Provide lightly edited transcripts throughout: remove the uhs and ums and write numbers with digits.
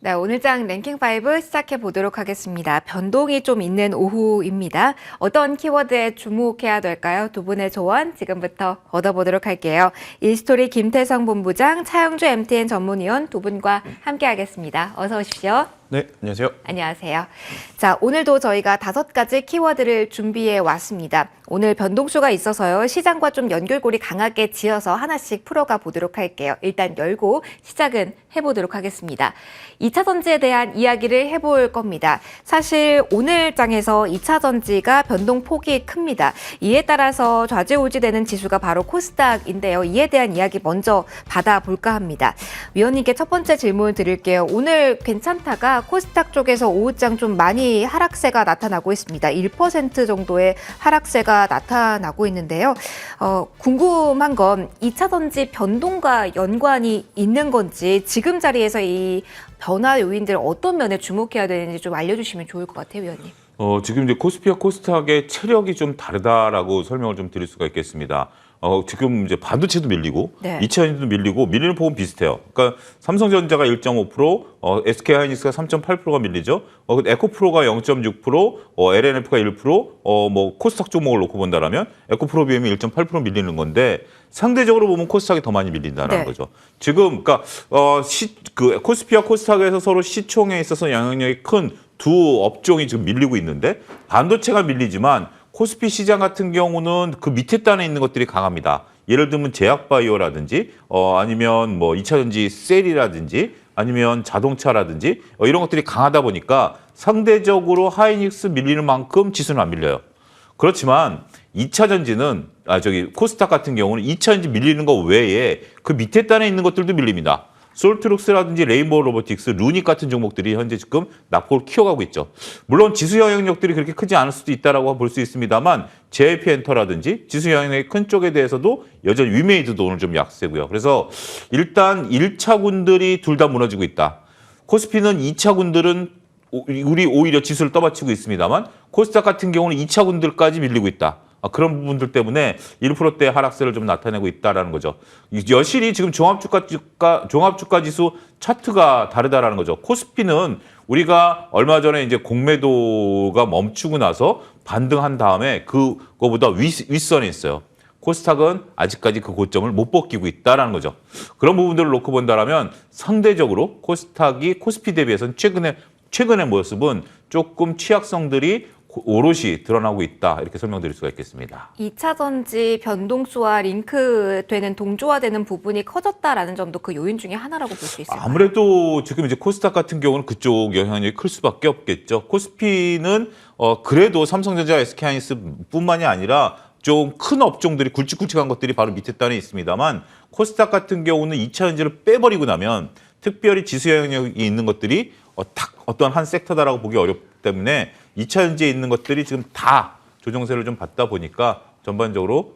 네, 오늘장 랭킹5 시작해 보도록 하겠습니다. 변동이 좀 있는 오후입니다. 어떤 키워드에 주목해야 될까요? 두 분의 조언 지금부터 얻어보도록 할게요. 일스토리 김태성 본부장, 차영주 MTN 전문위원 두 분과 함께 하겠습니다. 어서 오십시오. 네, 안녕하세요. 안녕하세요. 자, 오늘도 저희가 5가지 키워드를 준비해 왔습니다. 오늘 변동수가 있어서요. 시장과 좀 연결고리 강하게 지어서 하나씩 풀어가 보도록 할게요. 일단 열고 시작은 해보도록 하겠습니다. 2차 전지에 대한 이야기를 해볼 겁니다. 사실 오늘 장에서 2차 전지가 변동폭이 큽니다. 이에 따라서 좌지우지되는 지수가 바로 코스닥인데요. 이에 대한 이야기 먼저 받아볼까 합니다. 위원님께 첫 번째 질문 드릴게요. 오늘 괜찮다가 코스닥 쪽에서 오후장 좀 많이 하락세가 나타나고 있습니다. 1% 정도의 하락세가 나타나고 있는데요. 궁금한 건 2차 전지 변동과 연관이 있는 건지 지금 자리에서 이 변화 요인들 어떤 면에 주목해야 되는지 좀 알려주시면 좋을 것 같아요, 위원님. 지금 이제 코스피와 코스닥의 체력이 좀 다르다라고 설명을 좀 드릴 수가 있겠습니다. 지금 이제 반도체도 밀리고, 네. 2차전지도 밀리고, 밀리는 폭은 비슷해요. 그러니까 삼성전자가 1.5%, SK하이닉스가 3.8%가 밀리죠. 에코프로가 0.6%, LNF가 1%, 뭐 코스닥 종목을 놓고 본다라면 에코프로비엠이 1.8% 밀리는 건데 상대적으로 보면 코스닥이 더 많이 밀린다는 네. 거죠. 지금 그러니까 코스피와 코스닥에서 서로 시총에 있어서 영향력이 큰 두 업종이 지금 밀리고 있는데 반도체가 밀리지만 코스피 시장 같은 경우는 그 밑에 단에 있는 것들이 강합니다. 예를 들면 제약바이오라든지 아니면 뭐 2차전지 셀이라든지 아니면 자동차라든지 이런 것들이 강하다 보니까 상대적으로 하이닉스 밀리는 만큼 지수는 안 밀려요. 그렇지만 2차전지는 코스닥 같은 경우는 2차전지 밀리는 거 외에 그 밑에 단에 있는 것들도 밀립니다. 솔트룩스라든지 레인보우 로보틱스, 루닉 같은 종목들이 현재 지금 낙폭을 키워가고 있죠. 물론 지수 영향력들이 그렇게 크지 않을 수도 있다라고 볼 수 있습니다만 JP 엔터라든지 지수 영향력이 큰 쪽에 대해서도 여전히 위메이드도 오늘 좀 약세고요. 그래서 일단 1차군들이 둘 다 무너지고 있다. 코스피는 2차군들은 우리 오히려 지수를 떠받치고 있습니다만 코스닥 같은 경우는 2차군들까지 밀리고 있다. 그런 부분들 때문에 1%대 하락세를 좀 나타내고 있다라는 거죠. 여실히 지금 종합주가 지수 차트가 다르다라는 거죠. 코스피는 우리가 얼마 전에 이제 공매도가 멈추고 나서 반등한 다음에 그거보다 윗선에 있어요. 코스닥은 아직까지 그 고점을 못 벗기고 있다라는 거죠. 그런 부분들을 놓고 본다라면 상대적으로 코스닥이 코스피 대비해서는 최근의 모습은 조금 취약성들이 오롯이 드러나고 있다 이렇게 설명드릴 수가 있겠습니다. 2차 전지 변동수와 링크되는 동조화되는 부분이 커졌다라는 점도 그 요인 중에 하나라고 볼 수 있을까요? 아무래도 지금 이제 코스닥 같은 경우는 그쪽 영향력이 클 수밖에 없겠죠. 코스피는 그래도 삼성전자, SK하이닉스뿐만이 아니라 좀 큰 업종들이 굵직굵직한 것들이 바로 밑에 단에 있습니다만 코스닥 같은 경우는 2차 전지를 빼버리고 나면 특별히 지수 영향력이 있는 것들이 어떤 한 섹터다라고 보기 어렵기 때문에 2차 전지에 있는 것들이 지금 다 조정세를 좀 받다 보니까 전반적으로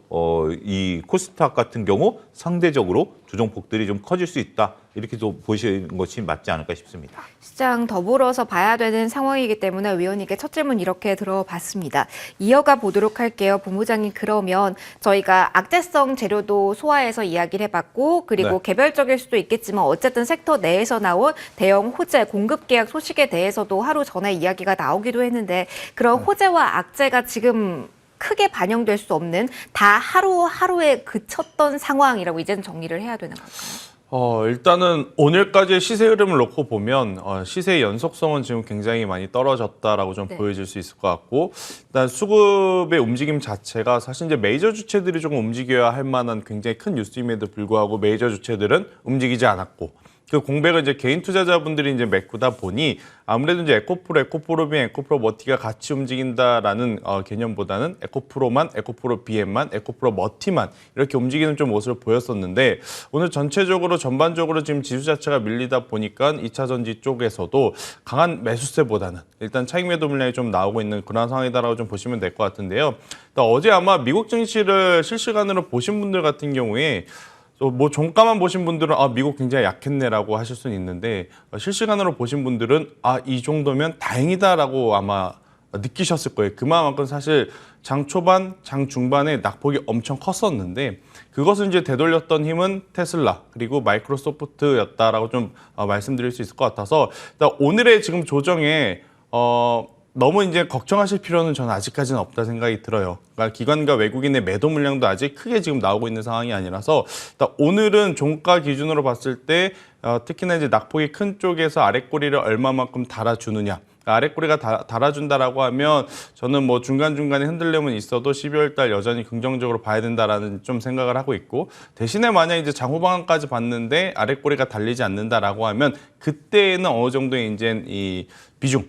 이 코스닥 같은 경우 상대적으로 조정폭들이 좀 커질 수 있다. 이렇게도 보시는 것이 맞지 않을까 싶습니다. 시장 더불어서 봐야 되는 상황이기 때문에 위원님께 첫 질문 이렇게 들어봤습니다. 이어가 보도록 할게요. 본부장님, 그러면 저희가 악재성 재료도 소화해서 이야기를 해봤고 그리고 네. 개별적일 수도 있겠지만 어쨌든 섹터 내에서 나온 대형 호재 공급 계약 소식에 대해서도 하루 전에 이야기가 나오기도 했는데 그런 호재와 악재가 지금 크게 반영될 수 없는 다 하루하루에 그쳤던 상황이라고 이제는 정리를 해야 되는 걸까요? 일단은 오늘까지의 시세 흐름을 놓고 보면 시세의 연속성은 지금 굉장히 많이 떨어졌다라고 좀 네. 보여질 수 있을 것 같고 일단 수급의 움직임 자체가 사실 이제 메이저 주체들이 조금 움직여야 할 만한 굉장히 큰 뉴스임에도 불구하고 메이저 주체들은 움직이지 않았고 그 공백을 이제 개인 투자자분들이 이제 메꾸다 보니 아무래도 이제 에코프로 BM, 에코프로 머티가 같이 움직인다라는 개념보다는 에코프로 BM만, 에코프로 머티만 이렇게 움직이는 좀 모습을 보였었는데 오늘 전체적으로 전반적으로 지금 지수 자체가 밀리다 보니까 2차 전지 쪽에서도 강한 매수세보다는 일단 차익 매도 물량이 좀 나오고 있는 그런 상황이다라고 좀 보시면 될 것 같은데요. 어제 아마 미국 증시를 실시간으로 보신 분들 같은 경우에 뭐 종가만 보신 분들은 미국 굉장히 약했네라고 하실 수는 있는데 실시간으로 보신 분들은 이 정도면 다행이다라고 아마 느끼셨을 거예요. 그만큼 사실 장 초반, 장 중반에 낙폭이 엄청 컸었는데 그것을 이제 되돌렸던 힘은 테슬라 그리고 마이크로소프트였다라고 좀 말씀드릴 수 있을 것 같아서 일단 오늘의 지금 조정에 너무 이제 걱정하실 필요는 저는 아직까지는 없다 생각이 들어요. 그러니까 기관과 외국인의 매도 물량도 아직 크게 지금 나오고 있는 상황이 아니라서 일단 오늘은 종가 기준으로 봤을 때 특히나 이제 낙폭이 큰 쪽에서 아랫꼬리를 얼마만큼 달아주느냐. 아랫꼬리가 달아준다라고 하면 저는 뭐 중간중간에 흔들림은 있어도 12월 달 여전히 긍정적으로 봐야 된다라는 좀 생각을 하고 있고 대신에 만약 이제 장후방까지 봤는데 아랫꼬리가 달리지 않는다라고 하면 그때는 어느 정도의 이제 이 비중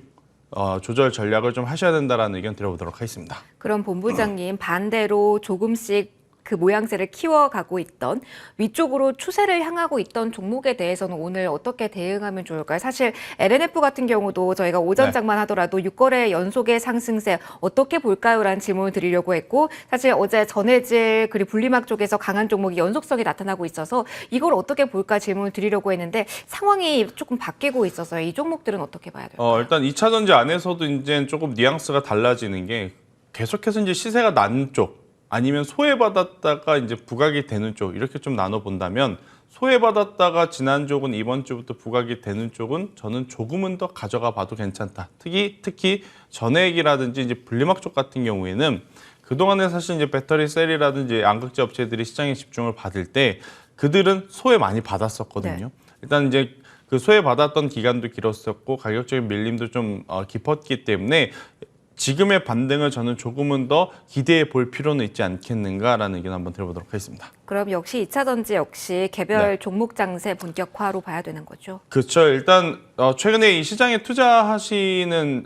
조절 전략을 좀 하셔야 된다라는 의견 드려보도록 하겠습니다. 그럼 본부장님 반대로 조금씩 그 모양새를 키워가고 있던 위쪽으로 추세를 향하고 있던 종목에 대해서는 오늘 어떻게 대응하면 좋을까요? 사실 LNF 같은 경우도 저희가 오전장만 하더라도 6거래 연속의 상승세 어떻게 볼까요? 라는 질문을 드리려고 했고 사실 어제 전해질 그리고 분리막 쪽에서 강한 종목이 연속성이 나타나고 있어서 이걸 어떻게 볼까 질문을 드리려고 했는데 상황이 조금 바뀌고 있어서 이 종목들은 어떻게 봐야 될까요? 일단 2차 전지 안에서도 이제 조금 뉘앙스가 달라지는 게 계속해서 이제 시세가 난 쪽 아니면 소외받았다가 이제 부각이 되는 쪽 이렇게 좀 나눠 본다면 소외받았다가 지난 쪽은 이번 주부터 부각이 되는 쪽은 저는 조금은 더 가져가 봐도 괜찮다. 특히 전해액이라든지 이제 분리막 쪽 같은 경우에는 그동안에 사실 이제 배터리 셀이라든지 양극재 업체들이 시장에 집중을 받을 때 그들은 소외 많이 받았었거든요. 네. 일단 이제 그 소외 받았던 기간도 길었었고 가격적인 밀림도 좀 깊었기 때문에 지금의 반등을 저는 조금은 더 기대해 볼 필요는 있지 않겠는가라는 의견 한번 드려보도록 하겠습니다. 그럼 역시 2차 전지 역시 개별 네. 종목 장세 본격화로 봐야 되는 거죠? 그렇죠. 일단 최근에 이 시장에 참여하시는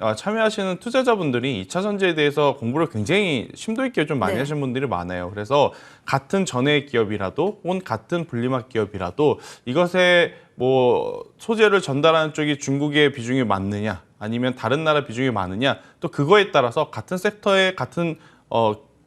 투자자분들이 2차 전지에 대해서 공부를 굉장히 심도 있게 좀 많이 네. 하시는 분들이 많아요. 그래서 같은 전해 기업이라도 혹은 같은 분리막 기업이라도 이것에 뭐 소재를 전달하는 쪽이 중국의 비중이 많느냐 아니면 다른 나라 비중이 많으냐 또 그거에 따라서 같은 섹터의 같은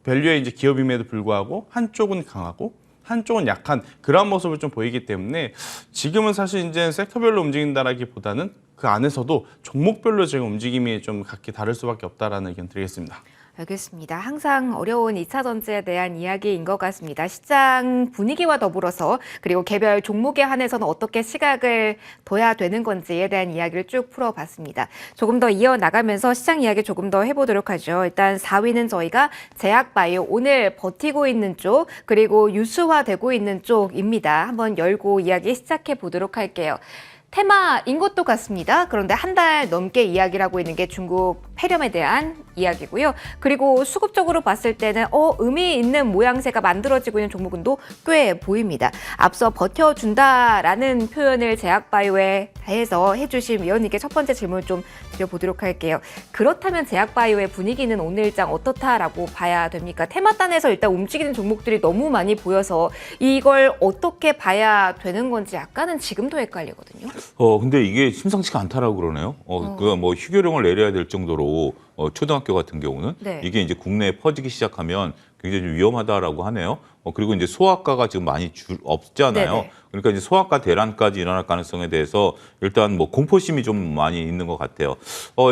밸류의 이제 기업임에도 불구하고 한쪽은 강하고 한쪽은 약한 그런 모습을 좀 보이기 때문에 지금은 사실 이제 섹터별로 움직인다라기보다는 그 안에서도 종목별로 지금 움직임이 좀 각기 다를 수밖에 없다라는 의견 드리겠습니다. 알겠습니다. 항상 어려운 2차 전지에 대한 이야기인 것 같습니다. 시장 분위기와 더불어서 그리고 개별 종목에 한해서는 어떻게 시각을 둬야 되는 건지에 대한 이야기를 쭉 풀어봤습니다. 조금 더 이어나가면서 시장 이야기 조금 더 해보도록 하죠. 일단 4위는 저희가 제약바이오, 오늘 버티고 있는 쪽 그리고 유수화되고 있는 쪽입니다. 한번 열고 이야기 시작해 보도록 할게요. 테마인 것도 같습니다. 그런데 한 달 넘게 이야기를 하고 있는 게 중국 폐렴에 대한 이야기고요. 그리고 수급적으로 봤을 때는 의미 있는 모양새가 만들어지고 있는 종목은 또 꽤 보입니다. 앞서 버텨준다라는 표현을 제약바이오에 대해서 해주신 위원님께 첫 번째 질문을 좀 드려보도록 할게요. 그렇다면 제약바이오의 분위기는 오늘장 어떻다라고 봐야 됩니까? 테마단에서 일단 움직이는 종목들이 너무 많이 보여서 이걸 어떻게 봐야 되는 건지 약간은 지금도 헷갈리거든요. 근데 이게 심상치가 않다라고 그러네요. 그 뭐 휴교령을 내려야 될 정도로 초등학교 같은 경우는 네. 이게 이제 국내에 퍼지기 시작하면 굉장히 좀 위험하다라고 하네요. 그리고 이제 소아과가 지금 많이 없잖아요. 네네. 그러니까 이제 소아과 대란까지 일어날 가능성에 대해서 일단 뭐 공포심이 좀 많이 있는 것 같아요.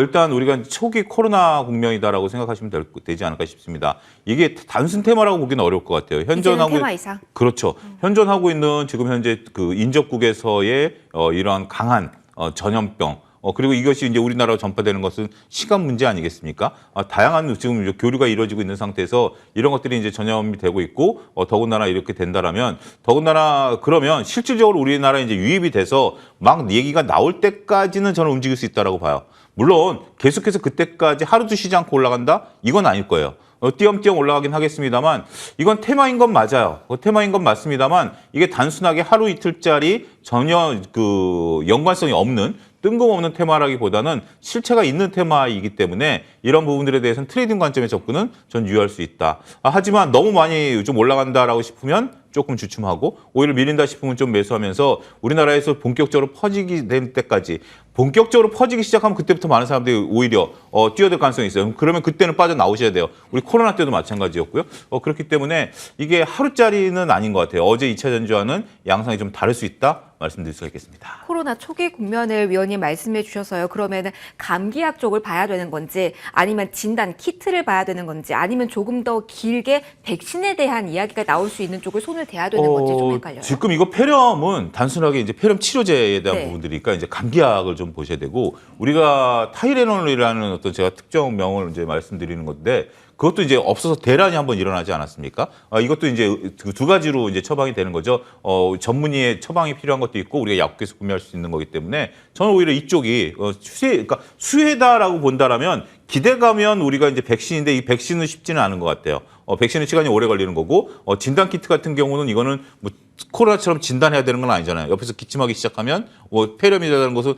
일단 우리가 초기 코로나 국면이다라고 생각하시면 되지 않을까 싶습니다. 이게 단순 테마라고 보기는 어려울 것 같아요. 이제는 테마 이상. 그렇죠. 현존하고 있는 지금 현재 그 인접국에서의 이러한 강한 전염병. 그리고 이것이 이제 우리나라로 전파되는 것은 시간 문제 아니겠습니까? 다양한 지금 교류가 이루어지고 있는 상태에서 이런 것들이 이제 전염이 되고 있고, 더군다나 이렇게 된다라면, 그러면 실질적으로 우리나라에 이제 유입이 돼서 막 얘기가 나올 때까지는 저는 움직일 수 있다라고 봐요. 물론 계속해서 그때까지 하루도 쉬지 않고 올라간다? 이건 아닐 거예요. 띄엄띄엄 올라가긴 하겠습니다만 이건 테마인 건 맞아요. 테마인 건 맞습니다만 이게 단순하게 하루 이틀짜리 전혀 그 연관성이 없는 뜬금없는 테마라기보다는 실체가 있는 테마이기 때문에 이런 부분들에 대해서는 트레이딩 관점의 접근은 전 유효할 수 있다. 하지만 너무 많이 좀 올라간다라고 싶으면 조금 주춤하고 오히려 밀린다 싶으면 좀 매수하면서 우리나라에서 본격적으로 퍼지기 될 때까지 본격적으로 퍼지기 시작하면 그때부터 많은 사람들이 오히려 뛰어들 가능성이 있어요. 그러면 그때는 빠져나오셔야 돼요. 우리 코로나 때도 마찬가지였고요. 그렇기 때문에 이게 하루짜리는 아닌 것 같아요. 어제 2차 전지와는 양상이 좀 다를 수 있다 말씀드릴 수가 있겠습니다. 코로나 초기 국면을 위원님 말씀해 주셔서요. 그러면 감기약 쪽을 봐야 되는 건지 아니면 진단 키트를 봐야 되는 건지 아니면 조금 더 길게 백신에 대한 이야기가 나올 수 있는 쪽을 손을 대야 되는 건지 좀 헷갈려요. 지금 이거 폐렴은 단순하게 이제 폐렴 치료제에 대한 네. 부분들이니까 이제 감기약을 좀 보셔야 되고 우리가 타이레놀이라는 어떤 제가 특정 명을 이제 말씀드리는 건데 그것도 이제 없어서 대란이 한번 일어나지 않았습니까? 이것도 이제 두 가지로 이제 처방이 되는 거죠. 전문의의 처방이 필요한 것도 있고 우리가 약국에서 구매할 수 있는 거기 때문에 저는 오히려 이쪽이 그러니까 수혜다라고 본다라면 기대가면 우리가 이제 백신인데 이 백신은 쉽지는 않은 것 같아요. 백신은 시간이 오래 걸리는 거고 진단 키트 같은 경우는 이거는 뭐 코로나처럼 진단해야 되는 건 아니잖아요. 옆에서 기침하기 시작하면 폐렴이라는 것은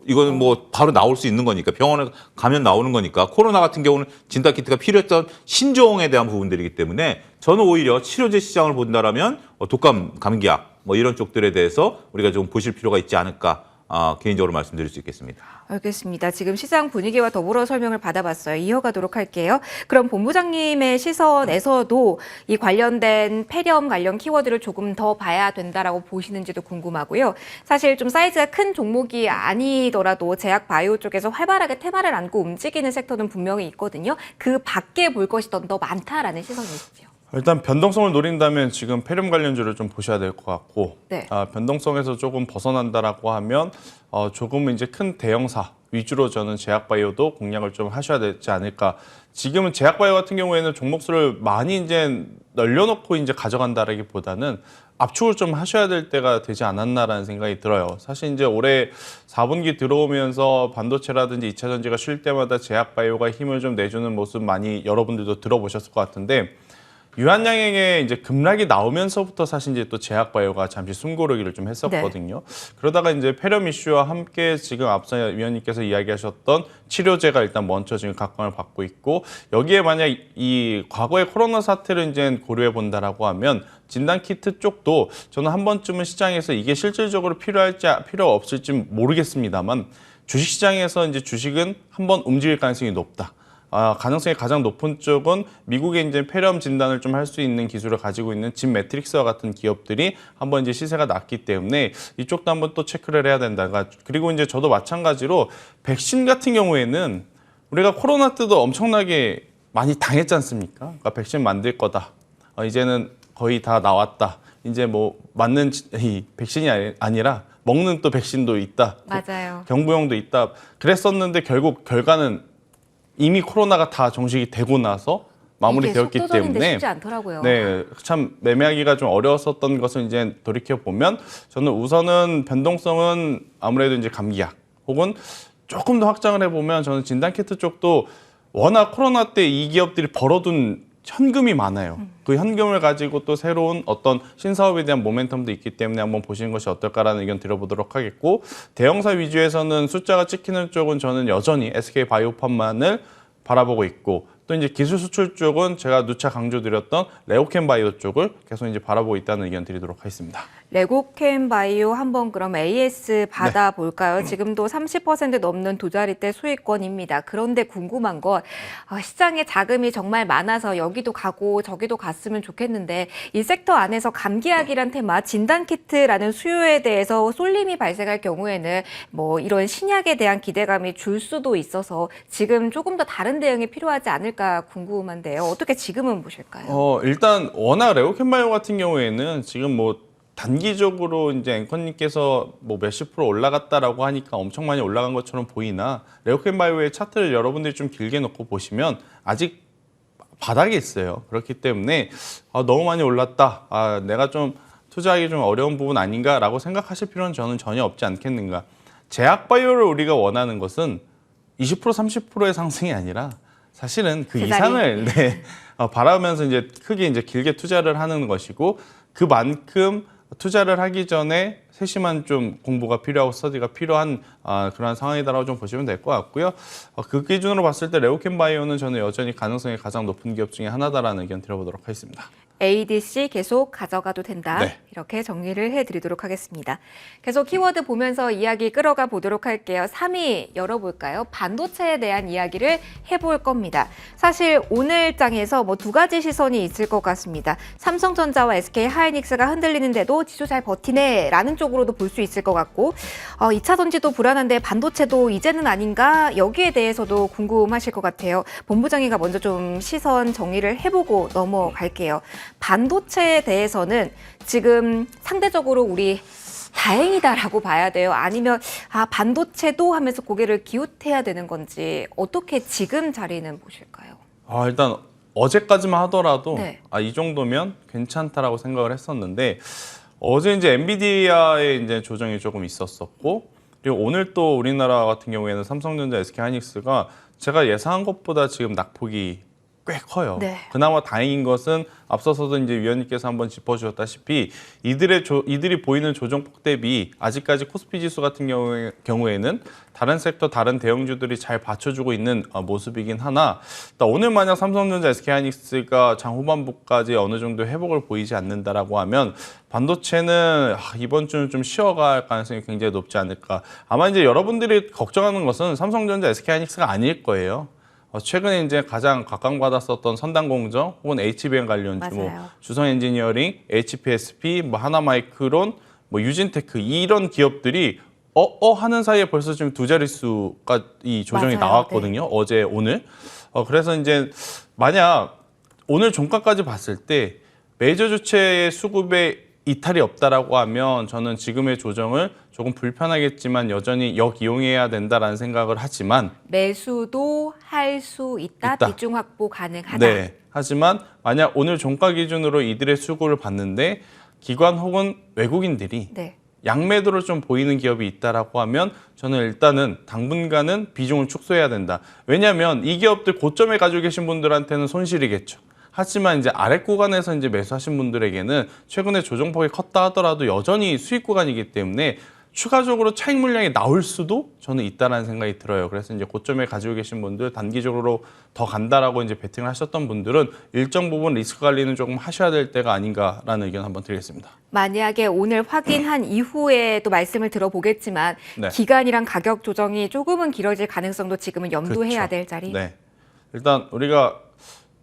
이거는 뭐 바로 나올 수 있는 거니까 병원에 가면 나오는 거니까 코로나 같은 경우는 진단 키트가 필요했던 신종에 대한 부분들이기 때문에 저는 오히려 치료제 시장을 본다라면 독감, 감기약 뭐 이런 쪽들에 대해서 우리가 좀 보실 필요가 있지 않을까 개인적으로 말씀드릴 수 있겠습니다. 알겠습니다. 지금 시장 분위기와 더불어 설명을 받아봤어요. 이어가도록 할게요. 그럼 본부장님의 시선에서도 이 관련된 폐렴 관련 키워드를 조금 더 봐야 된다라고 보시는지도 궁금하고요. 사실 좀 사이즈가 큰 종목이 아니더라도 제약 바이오 쪽에서 활발하게 테마를 안고 움직이는 섹터는 분명히 있거든요. 그 밖에 볼 것이 더 많다라는 시선이시죠. 일단 변동성을 노린다면 지금 폐렴 관련주를 좀 보셔야 될 것 같고 네. 변동성에서 조금 벗어난다라고 하면 조금 이제 큰 대형사 위주로 저는 제약바이오도 공략을 좀 하셔야 되지 않을까. 지금은 제약바이오 같은 경우에는 종목수를 많이 이제 널려놓고 이제 가져간다라기보다는 압축을 좀 하셔야 될 때가 되지 않았나라는 생각이 들어요. 사실 이제 올해 4분기 들어오면서 반도체라든지 2차 전지가 쉴 때마다 제약바이오가 힘을 좀 내주는 모습 많이 여러분들도 들어보셨을 것 같은데 유한양행에 이제 급락이 나오면서부터 사실 이제 또 제약바이오가 잠시 숨고르기를 좀 했었거든요. 그러다가 이제 폐렴 이슈와 함께 지금 앞서 위원님께서 이야기하셨던 치료제가 일단 먼저 지금 각광을 받고 있고 여기에 만약 이 과거의 코로나 사태를 이제 고려해 본다라고 하면 진단 키트 쪽도 저는 한 번쯤은 시장에서 이게 실질적으로 필요할지 필요 없을지 모르겠습니다만 주식시장에서 이제 주식은 한번 움직일 가능성이 높다. 가능성이 가장 높은 쪽은 미국의 이제 폐렴 진단을 좀 할 수 있는 기술을 가지고 있는 진 매트릭스와 같은 기업들이 한번 이제 시세가 낮기 때문에 이쪽도 한번 또 체크를 해야 된다. 그리고 이제 저도 마찬가지로 백신 같은 경우에는 우리가 코로나 때도 엄청나게 많이 당했지 않습니까? 그러니까 백신 만들 거다. 이제는 거의 다 나왔다. 이제 뭐 맞는 이 백신이 아니라 먹는 또 백신도 있다. 맞아요. 경부용도 있다. 그랬었는데 결국 결과는 이미 코로나가 다 정식이 되고 나서 마무리되었기 때문에 쉽지 않더라고요. 네, 참 매매하기가 좀 어려웠었던 것을 이제 돌이켜 보면 저는 우선은 변동성은 아무래도 이제 감기약 혹은 조금 더 확장을 해보면 저는 진단키트 쪽도 워낙 코로나 때 이 기업들이 벌어둔 현금이 많아요. 그 현금을 가지고 또 새로운 어떤 신사업에 대한 모멘텀도 있기 때문에 한번 보시는 것이 어떨까라는 의견 드려보도록 하겠고 대형사 위주에서는 숫자가 찍히는 쪽은 저는 여전히 SK바이오팜만을 바라보고 있고 또 이제 기술 수출 쪽은 제가 누차 강조드렸던 레오캠 바이오 쪽을 계속 이제 바라보고 있다는 의견 드리도록 하겠습니다. 레고캠 바이오 한번 그럼 AS 받아볼까요? 지금도 30% 넘는 두 자릿대 수익권입니다. 그런데 궁금한 건 시장에 자금이 정말 많아서 여기도 가고 저기도 갔으면 좋겠는데 이 섹터 안에서 감기약이란 테마, 진단키트라는 수요에 대해서 쏠림이 발생할 경우에는 뭐 이런 신약에 대한 기대감이 줄 수도 있어서 지금 조금 더 다른 대응이 필요하지 않을까 궁금한데요. 어떻게 지금은 보실까요? 일단 워낙 레오캠 바이오 같은 경우에는 지금 뭐 단기적으로 이제 앵커님께서 뭐 몇십 프로 올라갔다라고 하니까 엄청 많이 올라간 것처럼 보이나 레오캠 바이오의 차트를 여러분들이 좀 길게 놓고 보시면 아직 바닥에 있어요. 그렇기 때문에 너무 많이 올랐다. 내가 좀 투자하기 좀 어려운 부분 아닌가라고 생각하실 필요는 저는 전혀 없지 않겠는가. 제약 바이오를 우리가 원하는 것은 20% 30%의 상승이 아니라 사실은 그 이상을 바라면서 이제 크게 이제 길게 투자를 하는 것이고 그만큼 투자를 하기 전에 세심한 좀 공부가 필요하고 스터디가 필요한 그런 상황이다라고 좀 보시면 될 것 같고요. 그 기준으로 봤을 때 레오캠 바이오는 저는 여전히 가능성이 가장 높은 기업 중에 하나다라는 의견 드려보도록 하겠습니다. ADC 계속 가져가도 된다. 네. 이렇게 정리를 해드리도록 하겠습니다. 계속 키워드 보면서 이야기 끌어가 보도록 할게요. 3위 열어볼까요? 반도체에 대한 이야기를 해볼 겁니다. 사실 오늘 장에서 뭐 두 가지 시선이 있을 것 같습니다. 삼성전자와 SK하이닉스가 흔들리는데도 지수 잘 버티네라는 쪽으로도 볼 수 있을 것 같고 2차 전지도 불안한데 반도체도 이제는 아닌가? 여기에 대해서도 궁금하실 것 같아요. 본부장이가 먼저 좀 시선 정리를 해보고 넘어갈게요. 반도체에 대해서는 지금 상대적으로 우리 다행이다라고 봐야 돼요? 아니면 반도체도 하면서 고개를 기웃해야 되는 건지 어떻게 지금 자리는 보실까요? 일단 어제까지만 하더라도 네. 이 정도면 괜찮다라고 생각을 했었는데 어제 이제 엔비디아의 이제 조정이 조금 있었었고 그리고 오늘 또 우리나라 같은 경우에는 삼성전자, SK하이닉스가 제가 예상한 것보다 지금 낙폭이 꽤 커요. 네. 그나마 다행인 것은 앞서서도 이제 위원님께서 한번 짚어주셨다시피 이들이 보이는 조정폭 대비 아직까지 코스피 지수 같은 경우에는 다른 섹터, 다른 대형주들이 잘 받쳐주고 있는 모습이긴 하나 오늘 만약 삼성전자, SK하이닉스가 장 후반부까지 어느 정도 회복을 보이지 않는다라고 하면 반도체는 이번 주는 좀 쉬어갈 가능성이 굉장히 높지 않을까. 아마 이제 여러분들이 걱정하는 것은 삼성전자, SK하이닉스가 아닐 거예요. 최근에 이제 가장 각광받았었던 선단공정 혹은 HBM 관련주, 맞아요. 주성엔지니어링, HPSP, 하나마이크론, 유진테크 이런 기업들이 하는 사이에 벌써 지금 두 자릿수가 이 조정이 맞아요. 나왔거든요. 네. 어제 오늘. 그래서 이제 만약 오늘 종가까지 봤을 때 메이저 주체의 수급에 이탈이 없다라고 하면 저는 지금의 조정을 조금 불편하겠지만 여전히 역이용해야 된다라는 생각을 하지만 매수도 할 수 있다. 비중 확보 가능하다. 네. 하지만 만약 오늘 종가 기준으로 이들의 수급을 봤는데 기관 혹은 외국인들이 네. 양매도를 좀 보이는 기업이 있다라고 하면 저는 일단은 당분간은 비중을 축소해야 된다. 왜냐하면 이 기업들 고점에 가지고 계신 분들한테는 손실이겠죠. 하지만 이제 아랫 구간에서 이제 매수하신 분들에게는 최근에 조정폭이 컸다 하더라도 여전히 수익 구간이기 때문에 추가적으로 차익 물량이 나올 수도 저는 있다라는 생각이 들어요. 그래서 이제 고점에 가지고 계신 분들 단기적으로 더 간다라고 이제 베팅을 하셨던 분들은 일정 부분 리스크 관리는 조금 하셔야 될 때가 아닌가라는 의견 한번 드리겠습니다. 만약에 오늘 확인한 이후에 또 말씀을 들어보겠지만 네. 기간이랑 가격 조정이 조금은 길어질 가능성도 지금은 염두해야 그렇죠. 될 자리. 네. 일단 우리가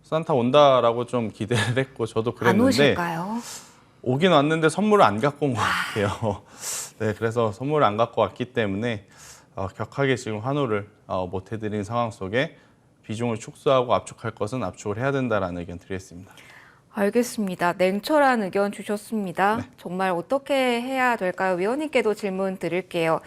산타 온다라고 좀 기대를 했고 저도 안 그랬는데 오실까요? 오긴 왔는데 선물을 안 갖고 온 것 같아요. 네, 그래서 선물을 안 갖고 왔기 때문에 격하게 지금 환호를 못 해드린 상황 속에 비중을 축소하고 압축할 것은 압축을 해야 된다라는 의견 드리겠습니다. 알겠습니다. 냉철한 의견 주셨습니다. 네. 정말 어떻게 해야 될까요? 위원님께도 질문 드릴게요.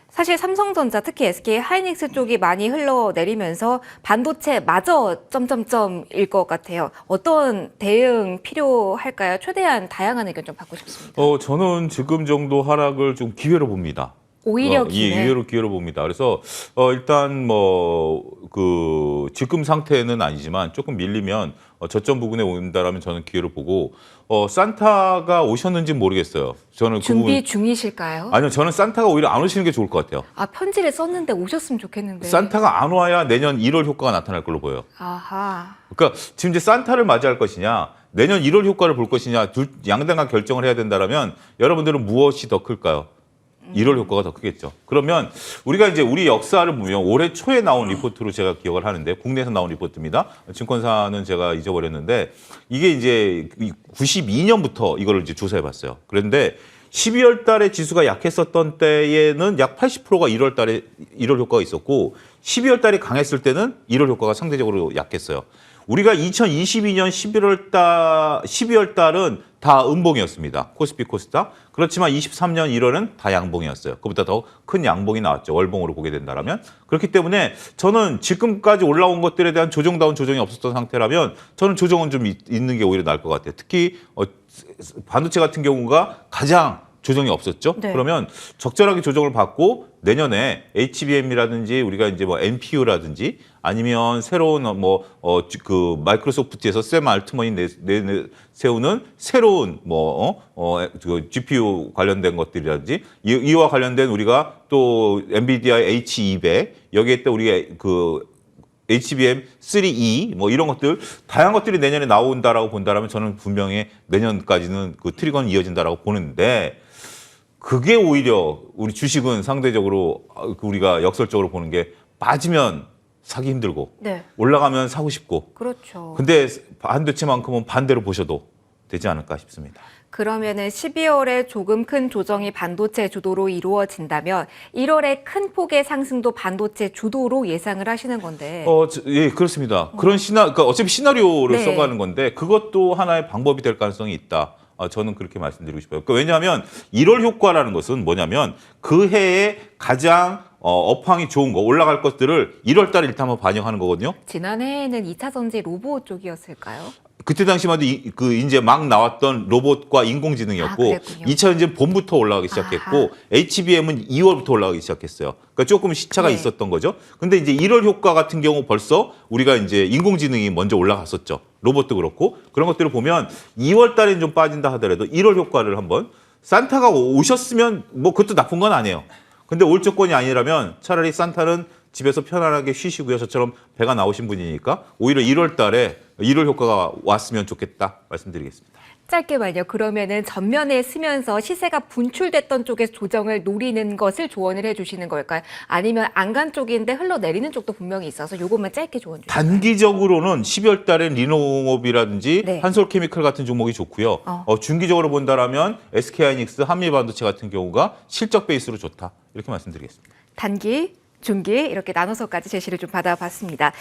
사실 삼성전자 특히 SK하이닉스 쪽이 많이 흘러내리면서 반도체마저 점점점일 것 같아요. 어떤 대응 필요할까요? 최대한 다양한 의견 좀 받고 싶습니다. 저는 지금 정도 하락을 좀 기회로 봅니다. 오히려 기회. 기회로 봅니다. 그래서 일단 그 지금 상태는 아니지만 조금 밀리면 저점 부분에 온다라면 저는 기회로 보고 산타가 오셨는지 모르겠어요. 저는 그 준비 부분 중이실까요? 아니요, 저는 산타가 오히려 안 오시는 게 좋을 것 같아요. 편지를 썼는데 오셨으면 좋겠는데. 산타가 안 와야 내년 1월 효과가 나타날 걸로 보여요. 아하. 그러니까 지금 이제 산타를 맞이할 것이냐, 내년 1월 효과를 볼 것이냐, 양당간 결정을 해야 된다라면 여러분들은 무엇이 더 클까요? 1월 효과가 더 크겠죠. 그러면 우리가 이제 우리 역사를 보면 올해 초에 나온 리포트로 제가 기억을 하는데 국내에서 나온 리포트입니다. 증권사는 제가 잊어버렸는데 이게 이제 92년부터 이거를 이제 조사해 봤어요. 그런데 12월 달에 지수가 약했었던 때에는 약 80%가 1월 달에 1월 효과가 있었고 12월 달이 강했을 때는 1월 효과가 상대적으로 약했어요. 우리가 2022년 12월 달은 다 음봉이었습니다. 코스피 코스닥. 그렇지만 23년 1월은 다 양봉이었어요. 그보다 더 큰 양봉이 나왔죠. 월봉으로 보게 된다면. 그렇기 때문에 저는 지금까지 올라온 것들에 대한 조정다운 조정이 없었던 상태라면 저는 조정은 좀 있는 게 오히려 나을 것 같아요. 특히 반도체 같은 경우가 가장 조정이 없었죠. 네. 그러면 적절하게 조정을 받고 내년에 HBM이라든지 우리가 이제 NPU라든지 아니면 새로운 그 마이크로소프트에서 샘 알트먼이 세우는 새로운 그 GPU 관련된 것들이라든지 이와 관련된 우리가 또 엔비디아 H200 여기에 또 우리가 그 HBM3E 뭐 이런 것들 다양한 것들이 내년에 나온다라고 본다라면 저는 분명히 내년까지는 그 트리거는 이어진다라고 보는데 그게 오히려 우리 주식은 상대적으로 우리가 역설적으로 보는 게 빠지면 사기 힘들고 네. 올라가면 사고 싶고 그렇죠. 근데 반도체만큼은 반대로 보셔도 되지 않을까 싶습니다. 그러면은 12월에 조금 큰 조정이 반도체 주도로 이루어진다면 1월에 큰 폭의 상승도 반도체 주도로 예상을 하시는 건데. 예, 그렇습니다. 그런 그러니까 어차피 시나리오를 네. 써가는 건데 그것도 하나의 방법이 될 가능성이 있다. 저는 그렇게 말씀드리고 싶어요. 그러니까 왜냐하면 1월 효과라는 것은 뭐냐면 그 해에 가장 업황이 좋은 거 올라갈 것들을 1월 달에 일단 한번 반영하는 거거든요. 지난해에는 2차 전지 로봇 쪽이었을까요? 그때 당시만 해도 그 이제 막 나왔던 로봇과 인공지능이었고 그랬군요. 2차 전지는 봄부터 올라가기 시작했고 아하. HBM은 2월부터 올라가기 시작했어요. 그러니까 조금 시차가 네. 있었던 거죠. 근데 이제 1월 효과 같은 경우 벌써 우리가 이제 인공지능이 먼저 올라갔었죠. 로봇도 그렇고 그런 것들을 보면 2월 달에는 좀 빠진다 하더라도 1월 효과를 한번 산타가 오셨으면 뭐 그것도 나쁜 건 아니에요. 근데 올 조건이 아니라면 차라리 산타는 집에서 편안하게 쉬시고요. 저처럼 배가 나오신 분이니까 오히려 1월 달에 1월 효과가 왔으면 좋겠다 말씀드리겠습니다. 짧게만요. 그러면은 전면에 쓰면서 시세가 분출됐던 쪽에서 조정을 노리는 것을 조언을 해주시는 걸까요? 아니면 안간 쪽인데 흘러내리는 쪽도 분명히 있어서 요것만 짧게 조언 주세요. 단기적으로는 12월 달에 리노업이라든지 네. 한솔케미칼 같은 종목이 좋고요. 중기적으로 본다라면 SK하이닉스, 한미반도체 같은 경우가 실적 베이스로 좋다. 이렇게 말씀드리겠습니다. 단기, 중기 이렇게 나눠서까지 제시를 좀 받아봤습니다.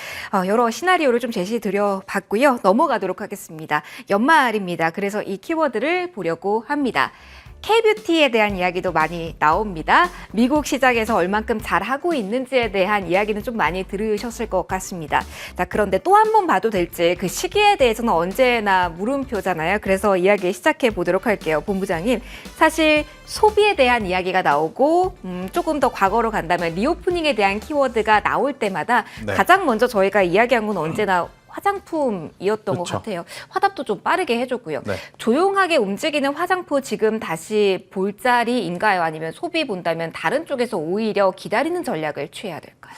여러 시나리오를 좀 제시 드려봤고요. 넘어가도록 하겠습니다. 연말입니다. 그래서 이 키워드를 보려고 합니다. K-뷰티에 대한 이야기도 많이 나옵니다. 미국 시장에서 얼만큼 잘하고 있는지에 대한 이야기는 좀 많이 들으셨을 것 같습니다. 자, 그런데 또 한 번 봐도 될지 그 시기에 대해서는 언제나 물음표잖아요. 그래서 이야기 시작해 보도록 할게요. 본부장님, 사실 소비에 대한 이야기가 나오고 조금 더 과거로 간다면 리오프닝에 대한 키워드가 나올 때마다 네. 가장 먼저 저희가 이야기한 건 언제나 화장품이었던 것 그렇죠. 같아요. 화답도 좀 빠르게 해줬고요. 네. 조용하게 움직이는 화장품 지금 다시 볼 자리인가요? 아니면 소비 본다면 다른 쪽에서 오히려 기다리는 전략을 취해야 될까요?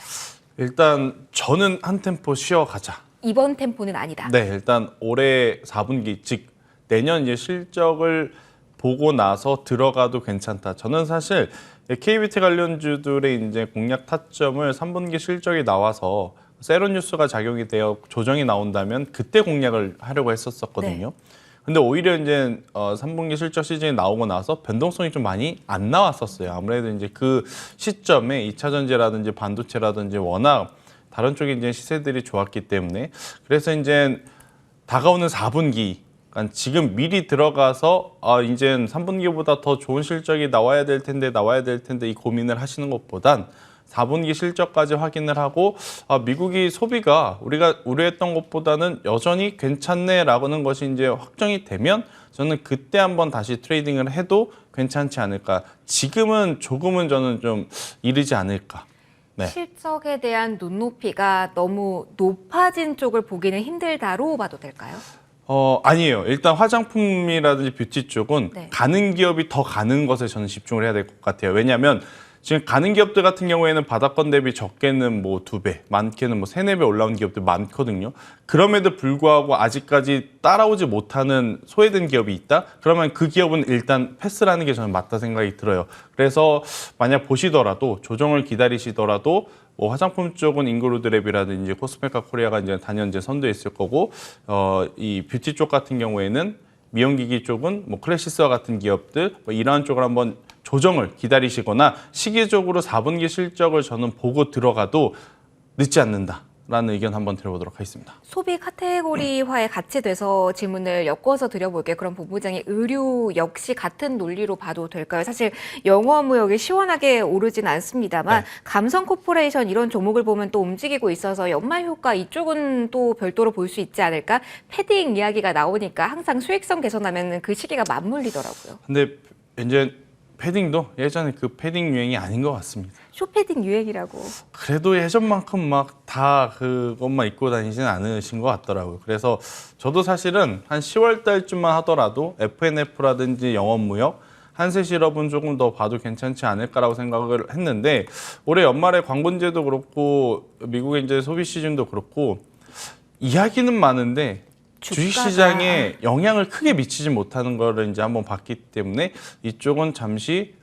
일단 저는 한 템포 쉬어가자. 이번 템포는 아니다. 네, 일단 올해 4분기 즉 내년 이제 실적을 보고 나서 들어가도 괜찮다. 저는 사실 KBT 관련주들의 이제 공략 타점을 3분기 실적이 나와서 세로 뉴스가 작용이 되어 조정이 나온다면 그때 공략을 하려고 했었거든요. 근데 오히려 이제 3분기 실적 시즌이 나오고 나서 변동성이 좀 많이 안 나왔었어요. 아무래도 이제 그 시점에 2차 전지라든지 반도체라든지 워낙 다른 쪽에 이제 시세들이 좋았기 때문에 그래서 이제 다가오는 4분기 그러니까 지금 미리 들어가서 이제 3분기보다 더 좋은 실적이 나와야 될 텐데 이 고민을 하시는 것보단 4분기 실적까지 확인을 하고 미국이 소비가 우리가 우려했던 것보다는 여전히 괜찮네라는 것이 이제 확정이 되면 저는 그때 한번 다시 트레이딩을 해도 괜찮지 않을까. 지금은 조금은 저는 좀 이르지 않을까. 네. 실적에 대한 눈높이가 너무 높아진 쪽을 보기는 힘들다로 봐도 될까요? 아니에요. 일단 화장품이라든지 뷰티 쪽은 네. 가는 기업이 더 가는 것에 저는 집중을 해야 될 것 같아요. 왜냐하면 지금 가는 기업들 같은 경우에는 바닥권 대비 적게는 뭐 2배, 많게는 뭐 3, 4배 올라온 기업들 많거든요. 그럼에도 불구하고 아직까지 따라오지 못하는 소외된 기업이 있다? 그러면 그 기업은 일단 패스라는 게 저는 맞다 생각이 들어요. 그래서 만약 보시더라도 조정을 기다리시더라도 뭐 화장품 쪽은 잉그로드랩이라든지 코스메카 코리아가 이제 단연제 선두에 있을 거고 이 뷰티 쪽 같은 경우에는 미용기기 쪽은 뭐 클래시스와 같은 기업들 뭐 이러한 쪽을 한번 조정을 기다리시거나 시기적으로 4분기 실적을 저는 보고 들어가도 늦지 않는다라는 의견 한번 드려보도록 하겠습니다. 소비 카테고리화에 같이 돼서 질문을 엮어서 드려볼게요. 그럼 본부장이 의류 역시 같은 논리로 봐도 될까요? 사실 영어무역이 시원하게 오르진 않습니다만 감성 코퍼레이션 이런 종목을 보면 또 움직이고 있어서 연말 효과 이쪽은 또 별도로 볼 수 있지 않을까? 패딩 이야기가 나오니까 항상 수익성 개선하면 그 시기가 맞물리더라고요. 근데 이제 패딩도 예전에 그 패딩 유행이 아닌 것 같습니다. 쇼패딩 유행이라고. 그래도 예전만큼 막 다 그것만 입고 다니지는 않으신 것 같더라고요. 그래서 저도 사실은 한 10월 달쯤만 하더라도 FNF라든지 영업무역 한세실업은 조금 더 봐도 괜찮지 않을까라고 생각을 했는데 올해 연말에 광고제도 그렇고 미국의 이제 소비 시즌도 그렇고 이야기는 많은데 주식시장에 영향을 크게 미치지 못하는 거를 이제 한번 봤기 때문에 이쪽은 잠시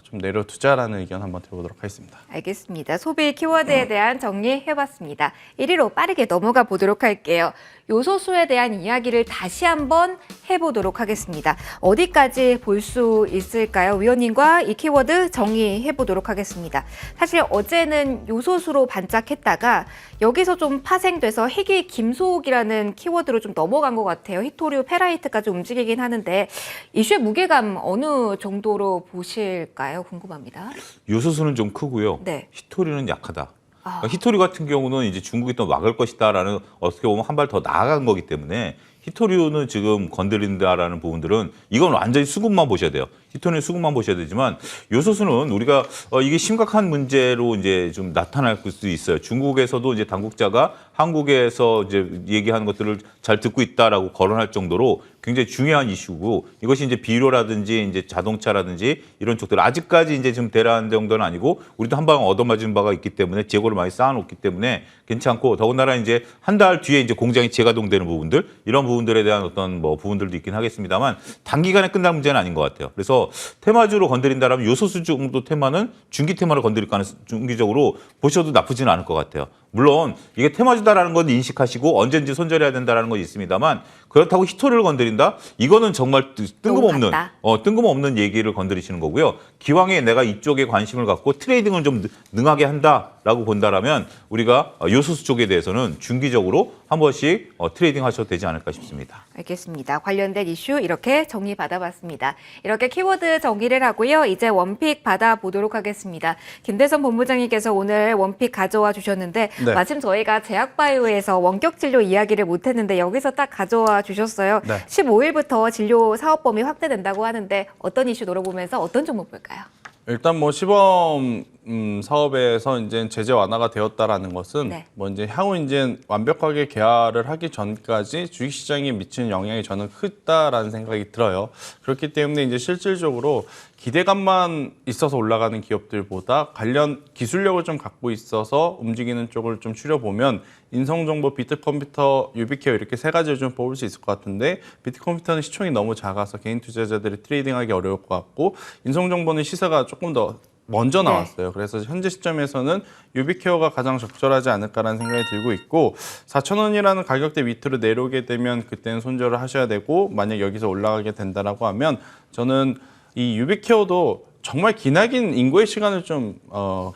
좀 내려두자라는 의견 한번 드려보도록 하겠습니다. 알겠습니다. 소비 키워드에 대한 정리해봤습니다. 1위로 빠르게 넘어가 보도록 할게요. 요소수에 대한 이야기를 다시 한번 해보도록 하겠습니다. 어디까지 볼 수 있을까요? 위원님과 이 키워드 정리해보도록 하겠습니다. 사실 어제는 요소수로 반짝했다가 여기서 좀 파생돼서 희귀 김속이라는 키워드로 좀 넘어간 것 같아요. 히토류, 페라이트까지 움직이긴 하는데 이슈의 무게감 어느 정도로 보실까요? 궁금합니다. 요소수는 좀 크고요. 네. 히토리는 약하다. 그러니까 히토리 같은 경우는 이제 중국이 또 막을 것이다라는 어떻게 보면 한 발 더 나아간 거기 때문에 히토리는 지금 건드린다라는 부분들은 이건 완전히 수급만 보셔야 돼요. 히토리는 수급만 보셔야 되지만 요소수는 우리가 이게 심각한 문제로 이제 좀 나타날 수 있어요. 중국에서도 이제 당국자가 한국에서 이제 얘기하는 것들을 잘 듣고 있다라고 거론할 정도로 굉장히 중요한 이슈고 이것이 이제 비료라든지 이제 자동차라든지 이런 쪽들 아직까지 이제 좀 대란한 정도는 아니고 우리도 한 방 얻어맞은 바가 있기 때문에 재고를 많이 쌓아놓기 때문에 괜찮고 더군다나 이제 한 달 뒤에 이제 공장이 재가동되는 부분들 이런 부분들에 대한 어떤 뭐 부분들도 있긴 하겠습니다만 단기간에 끝날 문제는 아닌 것 같아요. 그래서 테마주로 건드린다라면 요소수 정도 테마는 중기 테마로 건드릴 가능성 중기적으로 보셔도 나쁘지는 않을 것 같아요. 물론 이게 테마주다라는 건 인식하시고 언제든지 손절해야 된다라는 건 있습니다만 그렇다고 히토리를 건드린다? 이거는 정말 뜬금없는 얘기를 건드리시는 거고요. 기왕에 내가 이쪽에 관심을 갖고 트레이딩을 좀 능하게 한다라고 본다라면 우리가 요소수 쪽에 대해서는 중기적으로 한 번씩 트레이딩 하셔도 되지 않을까 싶습니다. 알겠습니다. 관련된 이슈 이렇게 정리 받아봤습니다. 이렇게 키워드 정리를 하고요. 이제 원픽 받아보도록 하겠습니다. 김대성 본부장님께서 오늘 원픽 가져와 주셨는데 네. 마침 저희가 제약바이오에서 원격 진료 이야기를 못했는데 여기서 딱 가져와 주셨어요. 네. 15일부터 진료 사업 범위 확대된다고 하는데 어떤 이슈 노려보면서 어떤 종목 볼까요? 일단 뭐 시범 사업에서 이제 제재 완화가 되었다라는 것은 네. 뭐 이제 향후 이제 완벽하게 개화를 하기 전까지 주식시장에 미치는 영향이 저는 크다라는 생각이 들어요. 그렇기 때문에 이제 실질적으로 기대감만 있어서 올라가는 기업들보다 관련 기술력을 좀 갖고 있어서 움직이는 쪽을 좀 추려보면 인성정보, 비트컴퓨터, 유비케어 이렇게 세 가지를 좀 뽑을 수 있을 것 같은데 비트컴퓨터는 시총이 너무 작아서 개인 투자자들이 트레이딩하기 어려울 것 같고 인성정보는 시세가 조금 더 먼저 나왔어요. 그래서 현재 시점에서는 유비케어가 가장 적절하지 않을까라는 생각이 들고 있고 4,000원이라는 가격대 밑으로 내려오게 되면 그때는 손절을 하셔야 되고 만약 여기서 올라가게 된다라고 하면 저는 이 유비케어도 정말 기나긴 인고의 시간을 좀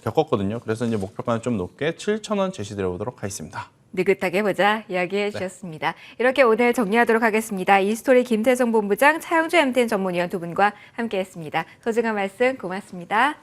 겪었거든요. 그래서 이제 목표가는 좀 높게 7,000원 제시드려 보도록 하겠습니다. 느긋하게 보자 이야기해 주셨습니다. 이렇게 오늘 정리하도록 하겠습니다. 이스토리 김태성 본부장, 차영주 MTN 전문위원 두 분과 함께했습니다. 소중한 말씀 고맙습니다.